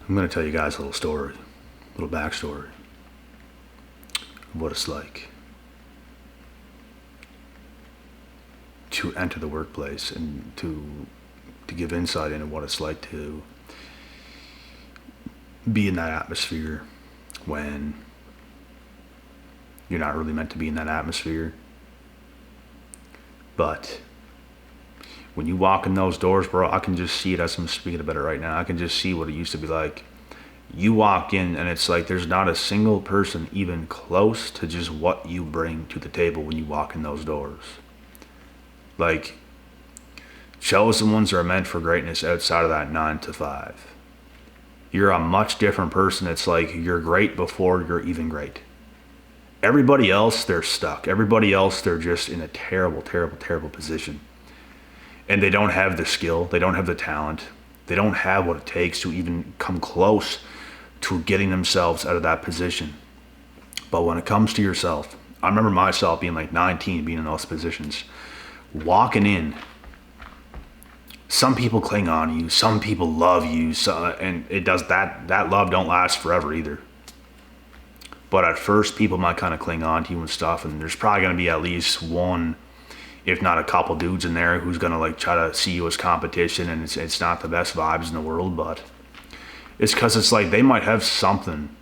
I'm going to tell you guys a little story, a little backstory of what it's like to enter the workplace and to give insight into what it's like to be in that atmosphere when you're not really meant to be in that atmosphere. But when you walk in those doors, bro, I can just see it as I'm speaking about it right now. I can just see what it used to be like. You walk in and it's like there's not a single person even close to just what you bring to the table when you walk in those doors. Like, chosen ones are meant for greatness outside of that 9 to 5. You're a much different person. It's like you're great before you're even great. Everybody else, they're stuck. Everybody else, they're just in a terrible, terrible, terrible position. And they don't have the skill. They don't have the talent. They don't have what it takes to even come close to getting themselves out of that position. But when it comes to yourself, I remember myself being like 19, being in those positions, walking in. Some people cling on to you. Some people love you. And it does that love don't last forever either. But at first, people might kind of cling on to you and stuff. And there's probably going to be at least one, if not a couple dudes in there who's going to like try to see you as competition. And it's not the best vibes in the world, but it's because it's like they might have something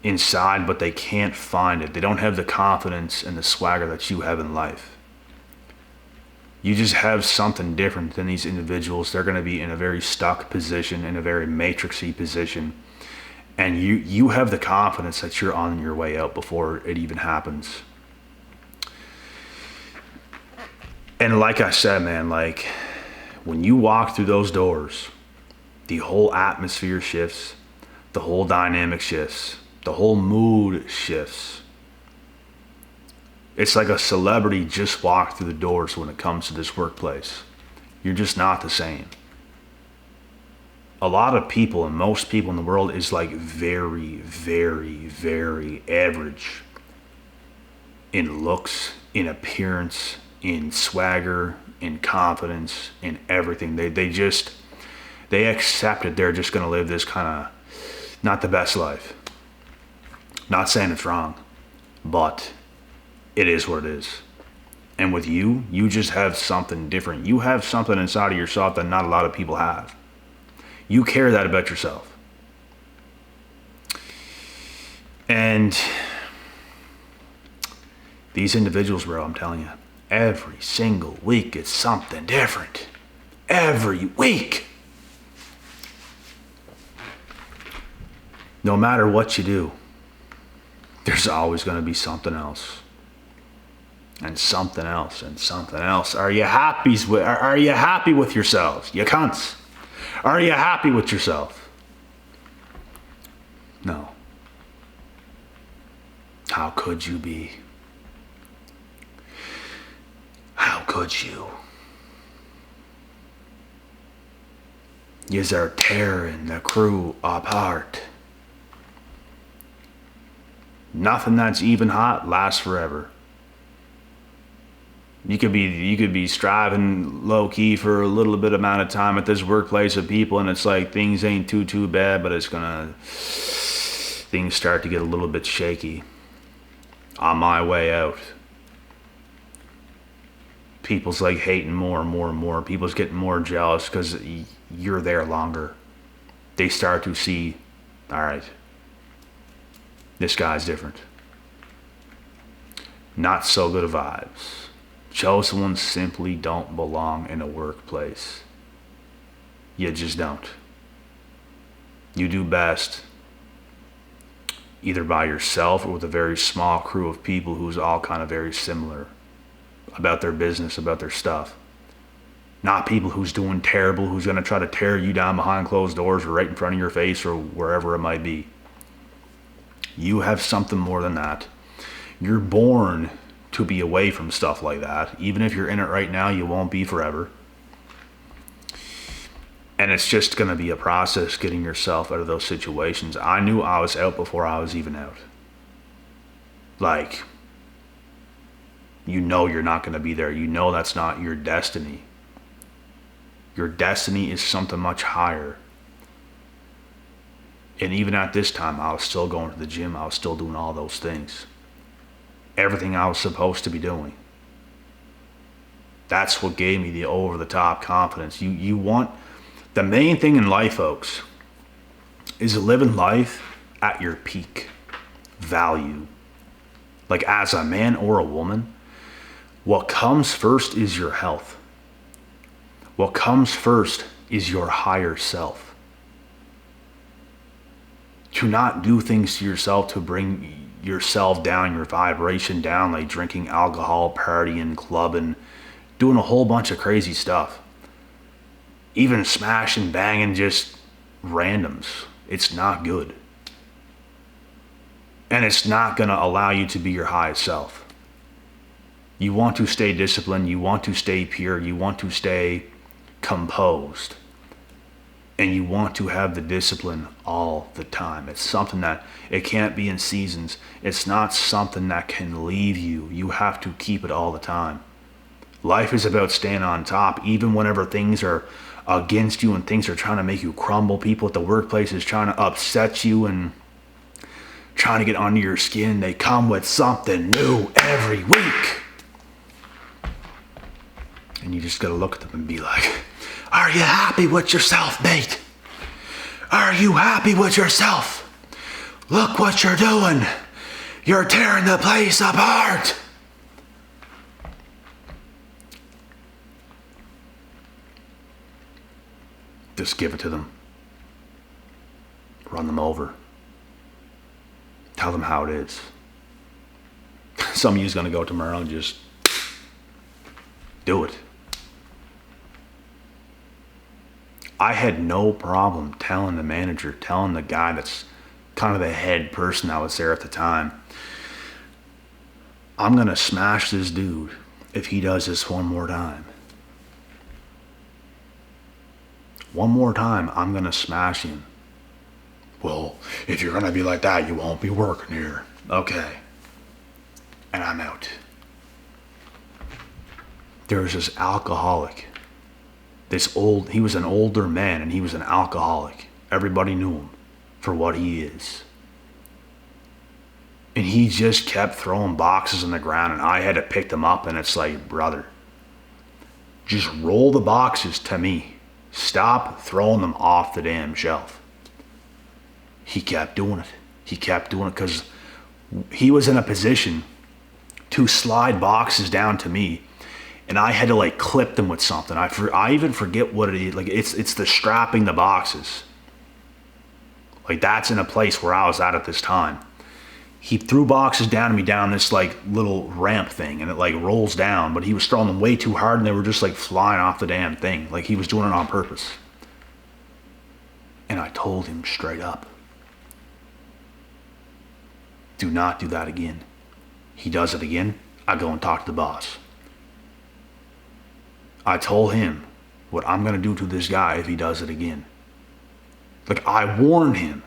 inside, but they can't find it. They don't have the confidence and the swagger that you have in life. You just have something different than these individuals. They're going to be in a very stuck position, in a very matrixy position. And you have the confidence that you're on your way out before it even happens. And like I said, man, like when you walk through those doors, the whole atmosphere shifts, the whole dynamic shifts, the whole mood shifts. It's like a celebrity just walked through the doors when it comes to this workplace. You're just not the same. A lot of people, and most people in the world, is like very, very, very average in looks, in appearance, in swagger, in confidence, in everything. They accept that they're just going to live this kind of not the best life. Not saying it's wrong, but it is what it is. And with you just have something different. You have something inside of yourself that not a lot of people have. You care that about yourself. And these individuals, bro, I'm telling you, every single week it's something different. Every week. No matter what you do, there's always going to be something else. And something else and something else. Are you happy with yourselves, you cunts? Are you happy with yourself? No. How could you be? How could you? Yous are tearing the crew apart. Nothing that's even hot lasts forever. You could be striving low key for a little bit amount of time at this workplace of people, and it's like things ain't too bad, but things start to get a little bit shaky. On my way out, people's like hating more and more and more. People's getting more jealous because you're there longer. They start to see, all right, this guy's different. Not so good of vibes. Chosen ones simply don't belong in a workplace. You just don't. You do best either by yourself or with a very small crew of people who's all kind of very similar about their business, about their stuff. Not people who's doing terrible, who's going to try to tear you down behind closed doors or right in front of your face or wherever it might be. You have something more than that. You're born to be away from stuff like that. Even if you're in it right now, you won't be forever. And it's just going to be a process getting yourself out of those situations. I knew I was out before I was even out. Like, you know you're not going to be there. You know that's not your destiny. Your destiny is something much higher. And even at this time, I was still going to the gym. I was still doing all those things. Everything I was supposed to be doing. That's what gave me the over-the-top confidence. You want, the main thing in life, folks, is living life at your peak value. Like as a man or a woman, what comes first is your health. What comes first is your higher self. To not do things to yourself to bring yourself down, your vibration down, like drinking alcohol, partying, clubbing, doing a whole bunch of crazy stuff. Even smashing, banging, just randoms. It's not good. And it's not going to allow you to be your highest self. You want to stay disciplined. You want to stay pure. You want to stay composed. And you want to have the discipline all the time. It's something that, it can't be in seasons. It's not something that can leave you. You have to keep it all the time. Life is about staying on top, even whenever things are against you and things are trying to make you crumble. People at the workplace is trying to upset you and trying to get under your skin. They come with something new every week. And you just gotta look at them and be like, are you happy with yourself, mate? Are you happy with yourself? Look what you're doing. You're tearing the place apart. Just give it to them. Run them over. Tell them how it is. Some of you's gonna go tomorrow and just do it. I had no problem telling the manager, telling the guy that's kind of the head person that was there at the time, I'm gonna smash this dude if he does this one more time. One more time, I'm gonna smash him. Well, if you're gonna be like that, you won't be working here. Okay. And I'm out. There was this alcoholic. He was an older man and he was an alcoholic. Everybody knew him for what he is. And he just kept throwing boxes on the ground and I had to pick them up, and it's like, brother, just roll the boxes to me. Stop throwing them off the damn shelf. He kept doing it. He kept doing it because he was in a position to slide boxes down to me, and I had to like clip them with something. I even forget what it is. Like it's the strapping the boxes. Like that's in a place where I was at this time. He threw boxes down to me down this like little ramp thing, and it like rolls down, but he was throwing them way too hard and they were just like flying off the damn thing. Like he was doing it on purpose. And I told him straight up, do not do that again. He does it again, I go and talk to the boss. I told him what I'm gonna do to this guy if he does it again. Like I warned him.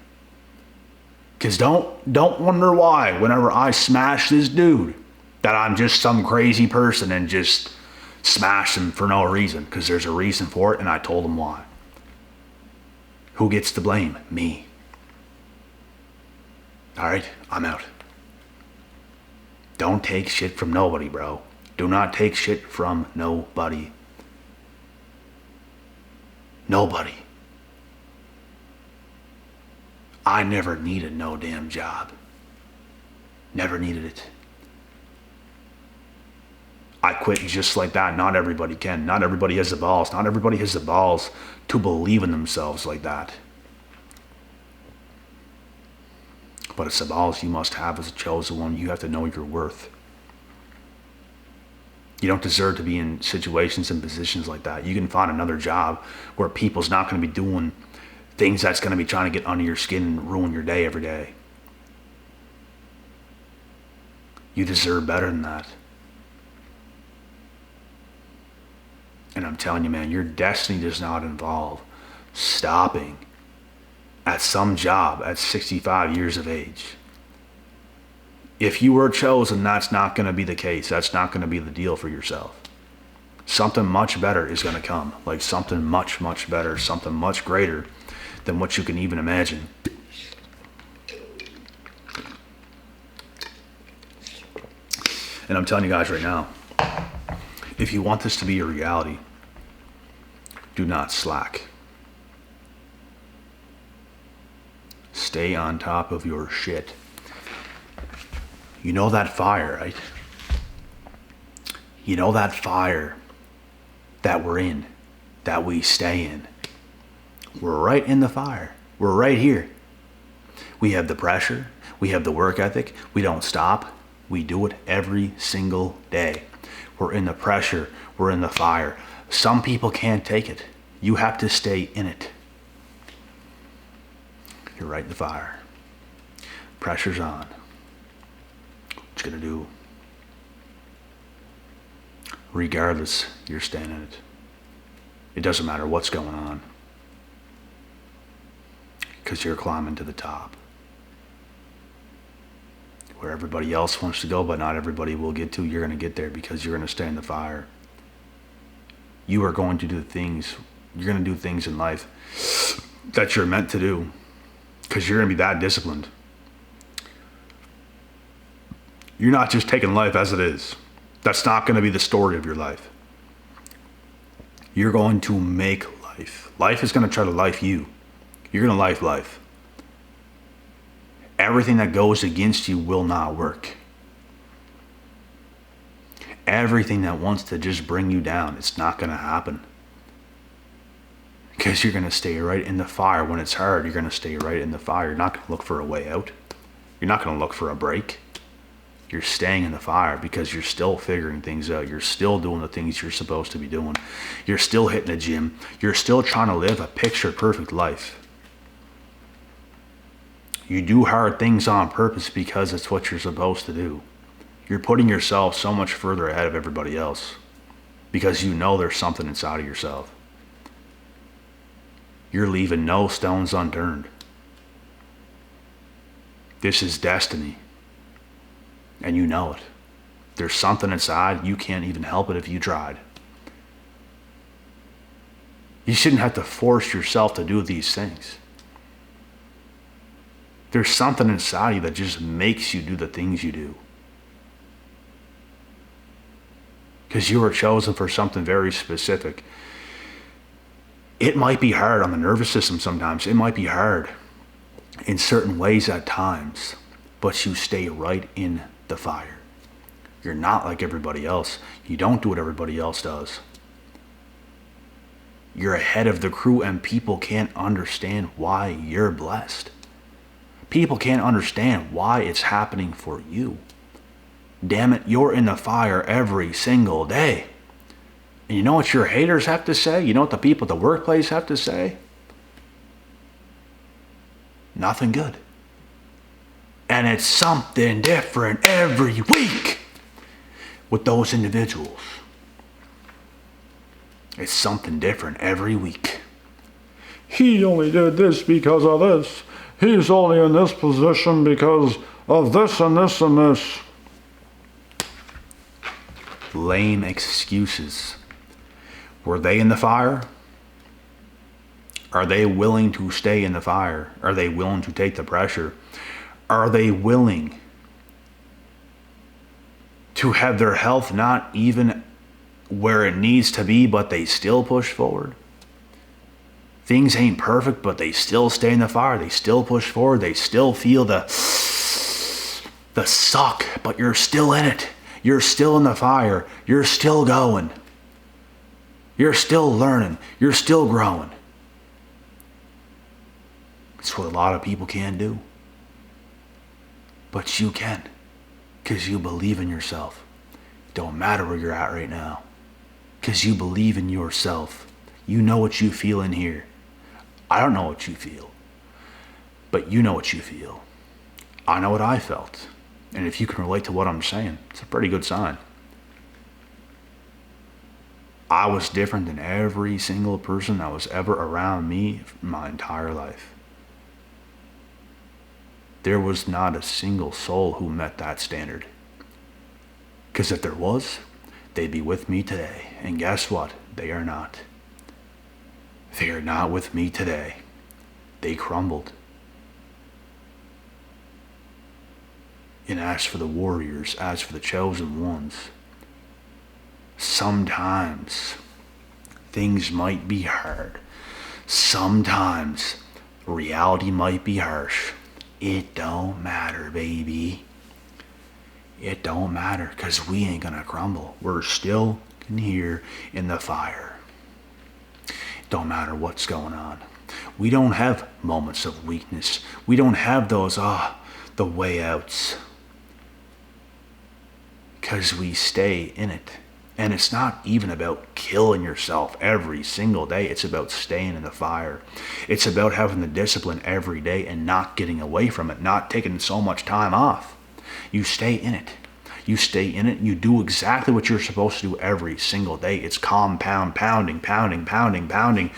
Cause don't wonder why whenever I smash this dude that I'm just some crazy person and just smash him for no reason. Cause there's a reason for it, and I told him why. Who gets the blame? Me. Alright, I'm out. Don't take shit from nobody, bro. Do not take shit from nobody. Nobody. I never needed no damn job. Never needed it. I quit just like that. Not everybody can. Not everybody has the balls. Not everybody has the balls to believe in themselves like that. But it's the balls you must have as a chosen one. You have to know your worth. You don't deserve to be in situations and positions like that. You can find another job where people's not going to be doing things that's going to be trying to get under your skin and ruin your day every day. You deserve better than that. And I'm telling you, man, your destiny does not involve stopping at some job at 65 years of age. If you were chosen, that's not going to be the case. That's not going to be the deal for yourself. Something much better is going to come. Like something much, much better. Something much greater than what you can even imagine. And I'm telling you guys right now, if you want this to be a reality, do not slack. Stay on top of your shit. You know that fire, right? You know that fire that we're in, that we stay in. We're right in the fire. We're right here. We have the pressure. We have the work ethic. We don't stop. We do it every single day. We're in the pressure. We're in the fire. Some people can't take it. You have to stay in it. You're right in the fire. Pressure's on. What you gonna do? Regardless, you're staying in it. It doesn't matter what's going on, because you're climbing to the top. Where everybody else wants to go, but not everybody will get to, you're going to get there because you're going to stay in the fire. You are going to do things, you're going to do things in life that you're meant to do because you're going to be that disciplined. You're not just taking life as it is. That's not going to be the story of your life. You're going to make life. Life is going to try to life you. You're going to life. Everything that goes against you will not work. Everything that wants to just bring you down, it's not going to happen. Because you're going to stay right in the fire. When it's hard, you're going to stay right in the fire. You're not going to look for a way out. You're not going to look for a break. You're staying in the fire because you're still figuring things out. You're still doing the things you're supposed to be doing. You're still hitting the gym. You're still trying to live a picture perfect life. You do hard things on purpose because it's what you're supposed to do. You're putting yourself so much further ahead of everybody else because you know there's something inside of yourself. You're leaving no stones unturned. This is destiny. And you know it. There's something inside, you can't even help it if you tried. You shouldn't have to force yourself to do these things. There's something inside you that just makes you do the things you do. Because you were chosen for something very specific. It might be hard on the nervous system sometimes. It might be hard in certain ways at times. But you stay right in the fire. You're not like everybody else. You don't do what everybody else does. You're ahead of the crew and people can't understand why you're blessed. People can't understand why it's happening for you. Damn it, you're in the fire every single day. And you know what your haters have to say? You know what the people at the workplace have to say? Nothing good. And it's something different every week with those individuals. It's something different every week. He only did this because of this. He's only in this position because of this and this and this. Lame excuses. Were they in the fire? Are they willing to stay in the fire? Are they willing to take the pressure? Are they willing to have their health not even where it needs to be, but they still push forward? Things ain't perfect, but they still stay in the fire. They still push forward. They still feel the suck, but you're still in it. You're still in the fire. You're still going. You're still learning. You're still growing. It's what a lot of people can't do. But you can, because you believe in yourself. It don't matter where you're at right now, because you believe in yourself. You know what you feel in here. I don't know what you feel, but you know what you feel. I know what I felt. And if you can relate to what I'm saying, it's a pretty good sign. I was different than every single person that was ever around me my entire life. There was not a single soul who met that standard. Because if there was, they'd be with me today. And guess what? They are not. They are not with me today. They crumbled. And as for the warriors, as for the chosen ones, sometimes things might be hard. Sometimes reality might be harsh. It don't matter, baby. It don't matter, because we ain't gonna crumble. We're still in here in the fire. It don't matter what's going on. We don't have moments of weakness. We don't have those, the way outs. Because we stay in it. And it's not even about killing yourself every single day. It's about staying in the fire. It's about having the discipline every day and not getting away from it, not taking so much time off. You stay in it. You stay in it. You do exactly what you're supposed to do every single day. It's compound pounding, pounding, pounding, pounding.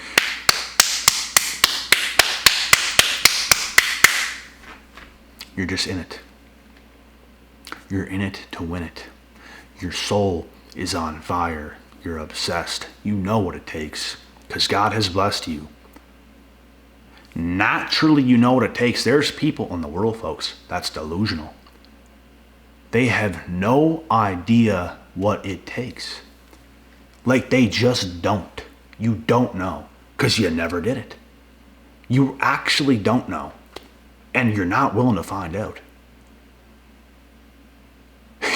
You're just in it. You're in it to win it. Your soul is on fire. You're obsessed. You know what it takes because God has blessed you. Naturally, you know what it takes. There's people in the world, folks, that's delusional. They have no idea what it takes. Like they just don't. You don't know because you never did it. You actually don't know. And you're not willing to find out.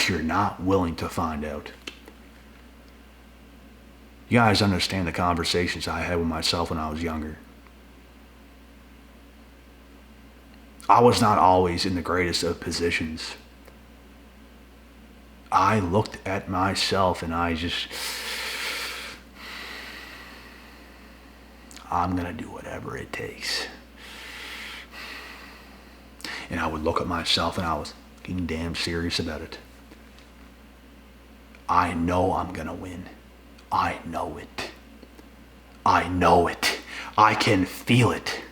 You're not willing to find out. You guys understand the conversations I had with myself when I was younger. I was not always in the greatest of positions. I looked at myself and I'm going to do whatever it takes. And I would look at myself and I was getting damn serious about it. I know I'm going to win. I know it. I know it. I can feel it.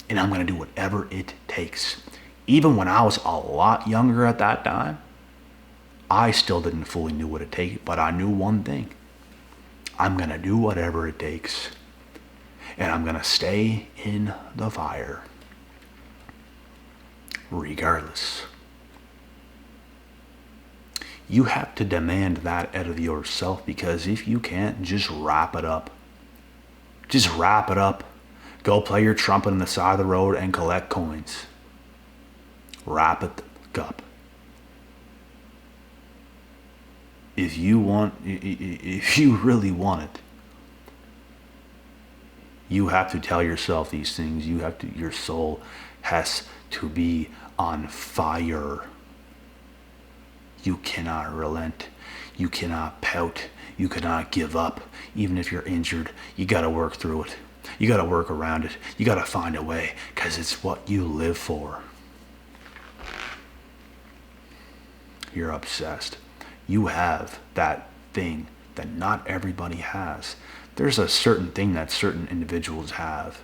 And I'm going to do whatever it takes. Even when I was a lot younger at that time, I still didn't fully know what it takes, but I knew one thing. I'm going to do whatever it takes. And I'm going to stay in the fire. Regardless. You have to demand that out of yourself, because if you can't, just wrap it up. Just wrap it up. Go play your trumpet on the side of the road and collect coins. Wrap it up. If you really want it, you have to tell yourself these things. Your soul has to be on fire. You cannot relent. You cannot pout. You cannot give up. Even if you're injured, you got to work through it. You got to work around it. You got to find a way, because it's what you live for. You're obsessed. You have that thing that not everybody has. There's a certain thing that certain individuals have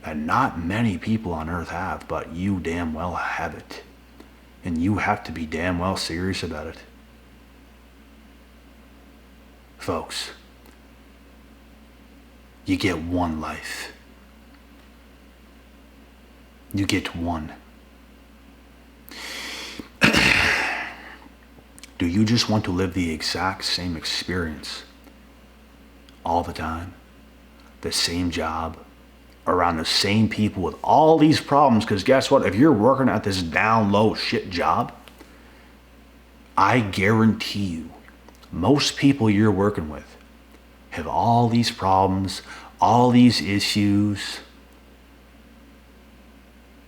that not many people on earth have, but you damn well have it. And you have to be damn well serious about it. Folks, you get one life. You get one. Do you just want to live the exact same experience all the time? The same job? Around the same people with all these problems? Because guess what? If you're working at this down low shit job, I guarantee you, most people you're working with have all these problems, all these issues.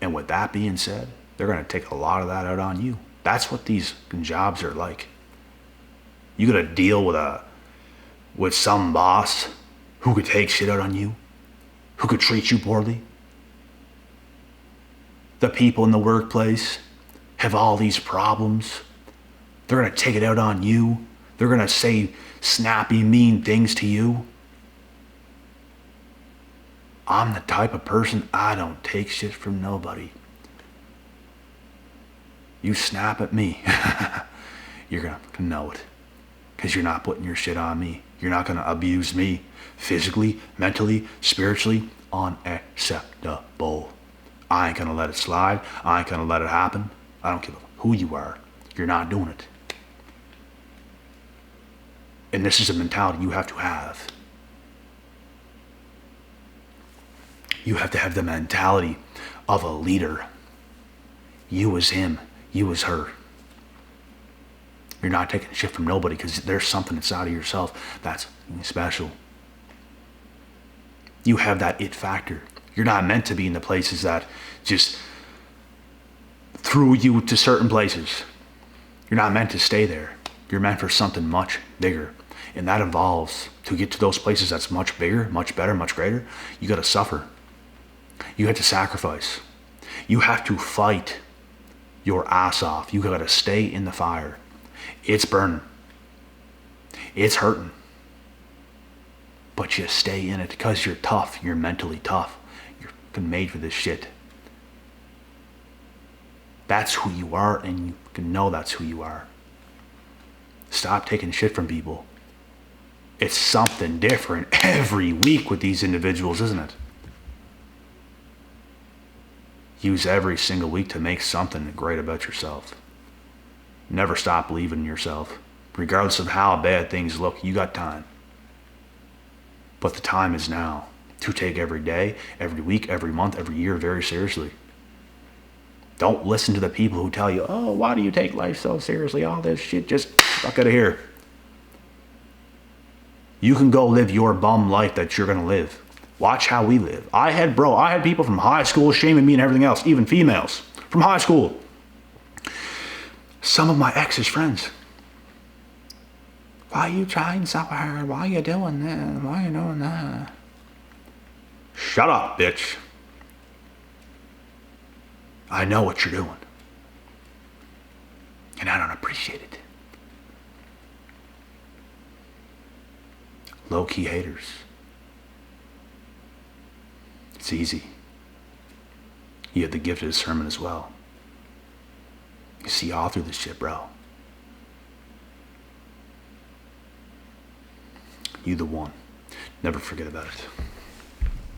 And with that being said, they're going to take a lot of that out on you. That's what these jobs are like. You got to deal with some boss who could take shit out on you, who could treat you poorly. The people in the workplace have all these problems. They're going to take it out on you. They're going to say snappy, mean things to you. I'm the type of person, I don't take shit from nobody. You snap at me, you're going to know it. Because you're not putting your shit on me. You're not going to abuse me physically, mentally, spiritually. Unacceptable. I ain't going to let it slide. I ain't going to let it happen. I don't give a who you are. You're not doing it. And this is a mentality you have to have. You have to have the mentality of a leader. You as him, you as her. You're not taking shit from nobody because there's something inside of yourself that's special. You have that it factor. You're not meant to be in the places that just threw you to certain places. You're not meant to stay there. You're meant for something much bigger. And that involves, to get to those places that's much bigger, much better, much greater, you got to suffer. You have to sacrifice. You have to fight your ass off. You got to stay in the fire. It's burning. It's hurting. But you stay in it because you're tough. You're mentally tough. You're fucking made for this shit. That's who you are, and you can know that's who you are. Stop taking shit from people. It's something different every week with these individuals, isn't it? Use every single week to make something great about yourself. Never stop believing in yourself. Regardless of how bad things look, you got time. But the time is now to take every day, every week, every month, every year very seriously. Don't listen to the people who tell you, oh, why do you take life so seriously? All this shit, just fuck out of here. You can go live your bum life that you're going to live. Watch how we live. I had people from high school shaming me and everything else, even females from high school. Some of my ex's friends. Why are you trying so hard? Why are you doing that? Why are you doing that? Shut up, bitch. I know what you're doing. And I don't appreciate it. Low-key haters. It's easy. You have the gift of discernment as well. You see all through this shit, bro. You the one. Never forget about it.